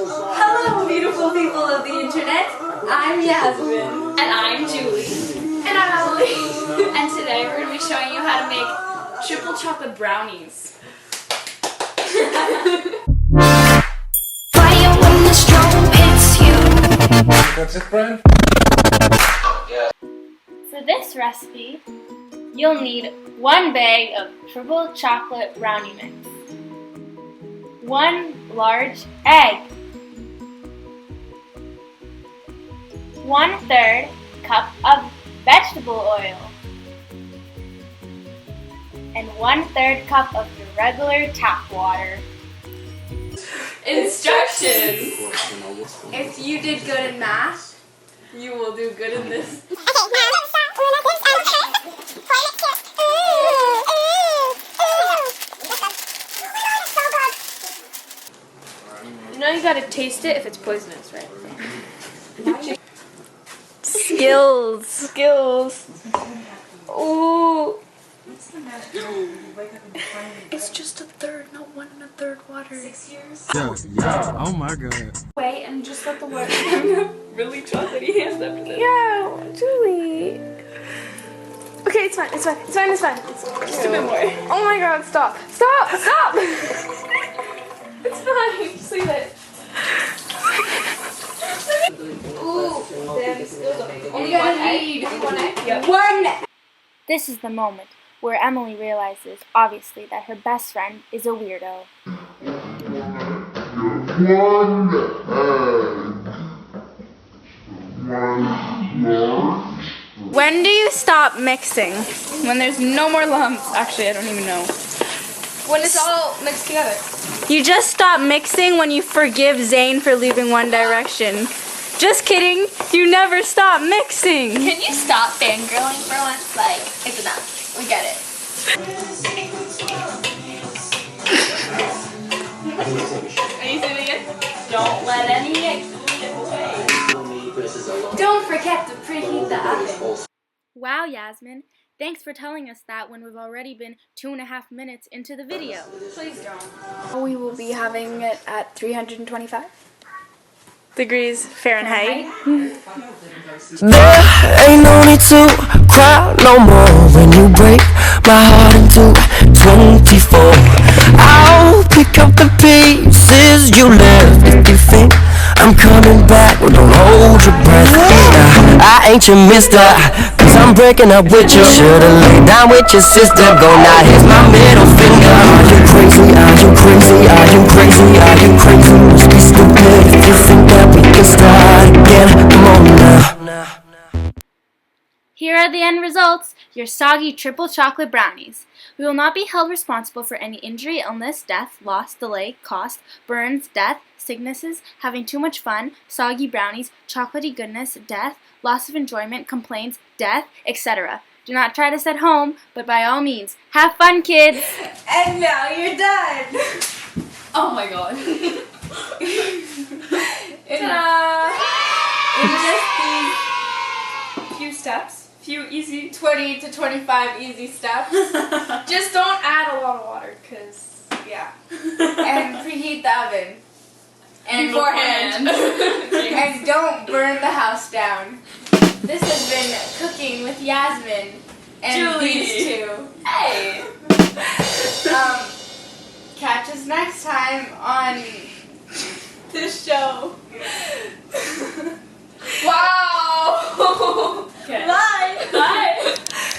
Hello, beautiful people of the internet. I'm Yasmin. And I'm Julie. And I'm Emily. And today we're going to be showing you how to make triple chocolate brownies. Fire when the strobe hits you. That's it, Brian? For this recipe, you'll need 1 bag of triple chocolate brownie mix, 1 large egg, 1/3 cup of vegetable oil, and 1/3 cup of your regular tap water. Instructions. If you did good in math, you will do good in this. You know you gotta taste it if it's poisonous, right? Skills. Ooh. It's just 1/3, not 1 1/3 water. 6 years. Yeah. Oh my god. Wait and just let the water. I'm gonna really chocolatey hands after this. Yeah, Julie. Okay, it's fine. Just a bit more. Oh my god, stop. It's fine. Just leave it. Ooh, damn, only one egg. Yep. One. This is the moment where Emily realizes, obviously, that her best friend is a weirdo. When do you stop mixing? When there's no more lumps. Actually, I don't even know. When it's all mixed together. You just stop mixing when you forgive Zane for leaving One Direction. Just kidding. You never stop mixing. Can you stop fangirling for once? Like, it's enough. We get it. Are you doing it? Don't let any eggs slip away. Don't forget to preheat the oven. Wow, Yasmin. Thanks for telling us that when we've already been 2.5 minutes into the video. Please don't. We will be having it at 325 degrees Fahrenheit. There ain't no need to cry no more when you break my heart into 24. I'll pick up the pieces you left. If you think I'm coming back, well, don't hold your breath. I ain't your mister, cause I'm breaking up with you. Should've laid down with your sister. Go now, here's my middle finger. Are you crazy? Are you crazy? Are you crazy? Are you crazy? Must be stupid if you think that we can start again. Come on now. Here are the end results, your soggy triple chocolate brownies. We will not be held responsible for any injury, illness, death, loss, delay, cost, burns, death, sicknesses, having too much fun, soggy brownies, chocolatey goodness, death, loss of enjoyment, complaints, death, etc. Do not try this at home, but by all means, have fun, kids! And now you're done. Oh my god. In just these Few steps. Few easy. 20 to 25 easy steps. Just don't add a lot of water, cause yeah. And preheat the oven. And beforehand. And don't burn the house down. This has been Cooking with Yasmin and Julie. these two. Hey. Catch us next time on this show.